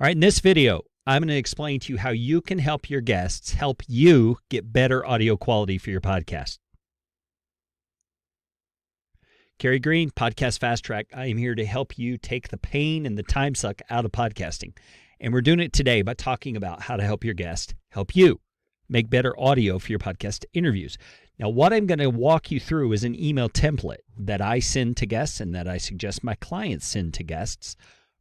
All right, in this video, I'm going to explain to you how you can help your guests help you get better audio quality for your podcast. Kerry Green, Podcast Fast Track. I am here to help you take the pain and the time suck out of podcasting. And we're doing it today by talking about how to help your guest help you make better audio for your podcast interviews. Now, what I'm going to walk you through is an email template that I send to guests and that I suggest my clients send to guests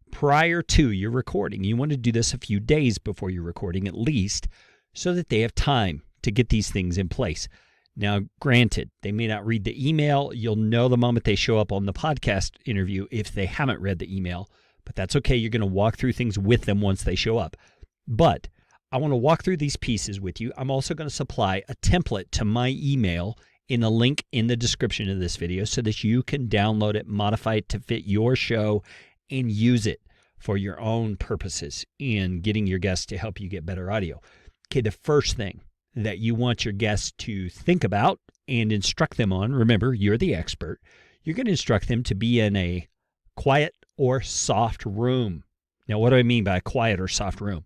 prior to your recording. You want to do this a few days before your recording at least, so that they have time to get these things in place. Now, granted, they may not read the email. You'll know the moment they show up on the podcast interview if they haven't read the email, but that's okay. You're going to walk through things with them once they show up. But I want to walk through these pieces with you. I'm also going to supply a template to my email in a link in the description of this video so that you can download it, modify it to fit your show, and use it for your own purposes in getting your guests to help you get better audio. Okay, the first thing that you want your guests to think about and instruct them on, remember, you're the expert, you're going to instruct them to be in a quiet or soft room. Now, what do I mean by a quiet or soft room?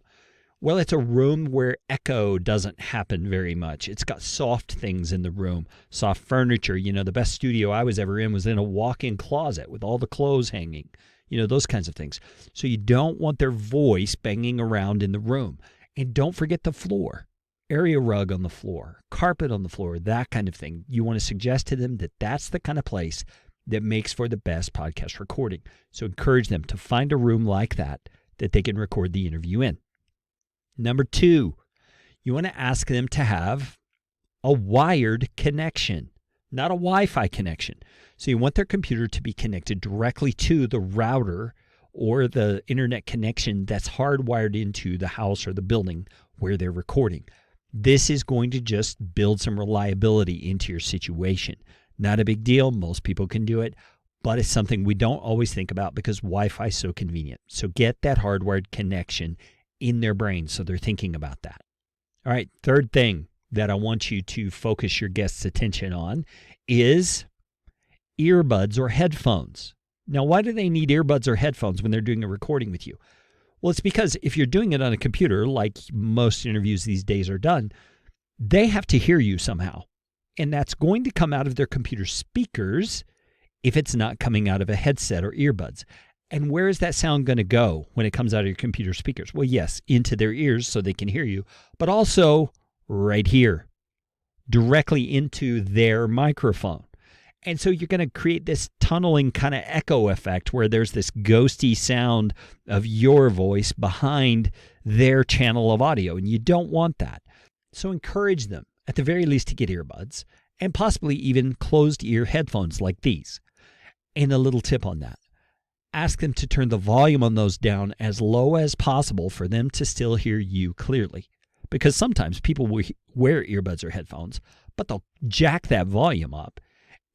Well, it's a room where echo doesn't happen very much. It's got soft things in the room, soft furniture. You know, the best studio I was ever in was in a walk-in closet with all the clothes hanging. You know, those kinds of things. So you don't want their voice banging around in the room. And don't forget the floor. Area rug on the floor, carpet on the floor, that kind of thing. You want to suggest to them that that's the kind of place that makes for the best podcast recording. So encourage them to find a room like that they can record the interview in. Number 2, you want to ask them to have a wired connection, not a Wi-Fi connection. So you want their computer to be connected directly to the router or the internet connection that's hardwired into the house or the building where they're recording. This is going to just build some reliability into your situation. Not a big deal. Most people can do it, but it's something we don't always think about because Wi-Fi is so convenient. So get that hardwired connection in their brain so they're thinking about that. All right, third thing that I want you to focus your guests' attention on is earbuds or headphones. Now, why do they need earbuds or headphones when they're doing a recording with you? Well, it's because if you're doing it on a computer, like most interviews these days are done, they have to hear you somehow. And that's going to come out of their computer speakers if it's not coming out of a headset or earbuds. And where is that sound going to go when it comes out of your computer speakers? Well, yes, into their ears so they can hear you, but also right here, directly into their microphone. And so you're going to create this tunneling kind of echo effect where there's this ghosty sound of your voice behind their channel of audio, and you don't want that. So encourage them, at the very least, to get earbuds and possibly even closed ear headphones like these. And a little tip on that. Ask them to turn the volume on those down as low as possible for them to still hear you clearly. Because sometimes people will wear earbuds or headphones, but they'll jack that volume up,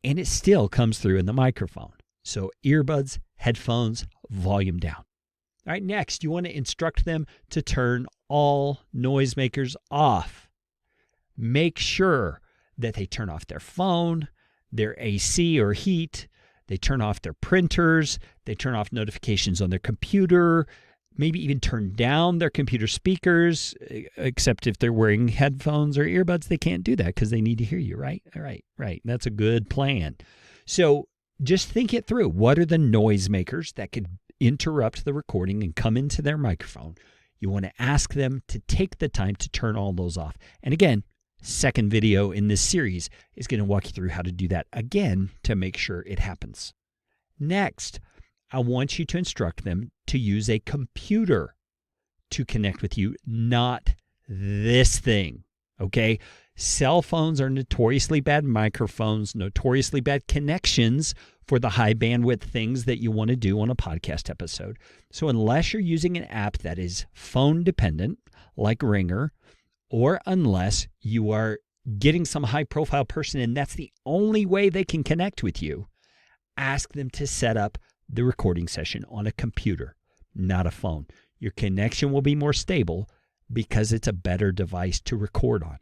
and it still comes through in the microphone. So earbuds, headphones, volume down. All right, next, you want to instruct them to turn all noisemakers off. Make sure that they turn off their phone, their AC or heat, they turn off their printers, they turn off notifications on their computer, maybe even turn down their computer speakers, except if they're wearing headphones or earbuds, they can't do that because they need to hear you, right? All right, right. That's a good plan. So just think it through. What are the noisemakers that could interrupt the recording and come into their microphone? You want to ask them to take the time to turn all those off. And again, second video in this series is going to walk you through how to do that again to make sure it happens. Next, I want you to instruct them to use a computer to connect with you, not this thing, okay? Cell phones are notoriously bad microphones, notoriously bad connections for the high bandwidth things that you want to do on a podcast episode. So unless you're using an app that is phone dependent, like Ringer, or unless you are getting some high profile person and that's the only way they can connect with you, ask them to set up the recording session on a computer, not a phone. Your connection will be more stable because it's a better device to record on.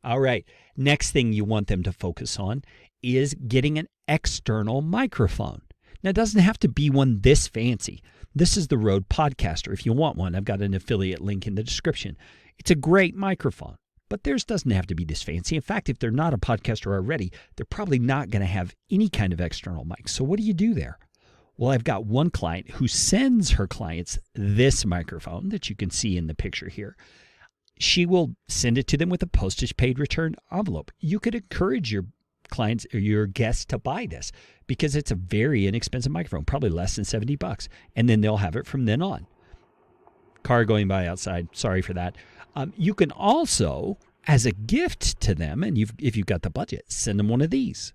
All right, next thing you want them to focus on is getting an external microphone. Now, it doesn't have to be one this fancy. This is the Rode Podcaster. If you want one, I've got an affiliate link in the description. It's a great microphone, but theirs doesn't have to be this fancy. In fact, if they're not a podcaster already, they're probably not going to have any kind of external mic. So what do you do there? Well, I've got one client who sends her clients this microphone that you can see in the picture here. She will send it to them with a postage-paid return envelope. You could encourage your clients or your guests to buy this because it's a very inexpensive microphone, probably less than $70, and then they'll have it from then on. Car going by outside, sorry for that. You can also, as a gift to them, and if you've got the budget, send them one of these.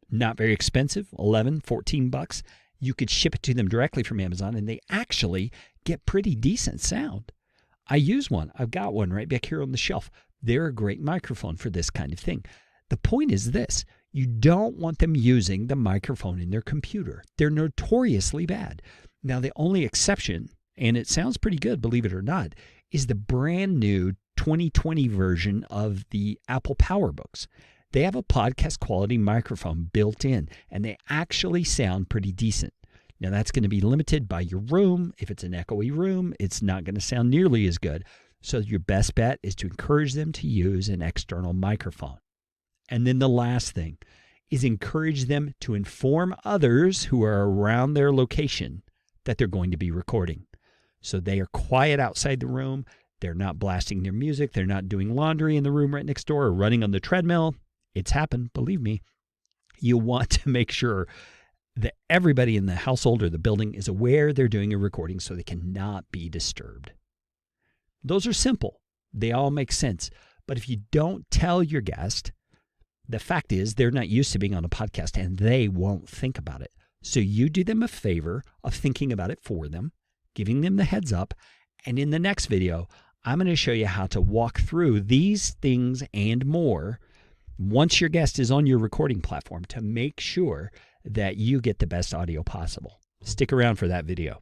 Not very expensive, $11, $14. You could ship it to them directly from Amazon, and they actually get pretty decent sound. I use one. I've got one right back here on the shelf. They're a great microphone for this kind of thing. The point is this. You don't want them using the microphone in their computer. They're notoriously bad. Now, the only exception, and it sounds pretty good, believe it or not, is the brand new 2020 version of the Apple PowerBooks. They have a podcast quality microphone built in, and they actually sound pretty decent. Now, that's going to be limited by your room. If it's an echoey room, it's not going to sound nearly as good. So your best bet is to encourage them to use an external microphone. And then the last thing is encourage them to inform others who are around their location that they're going to be recording. So they are quiet outside the room. They're not blasting their music. They're not doing laundry in the room right next door or running on the treadmill. It's happened, believe me. You want to make sure that everybody in the household or the building is aware they're doing a recording so they cannot be disturbed. Those are simple. They all make sense. But if you don't tell your guest, the fact is they're not used to being on a podcast and they won't think about it. So you do them a favor of thinking about it for them, giving them the heads up. And in the next video, I'm going to show you how to walk through these things and more once your guest is on your recording platform to make sure that you get the best audio possible. Stick around for that video.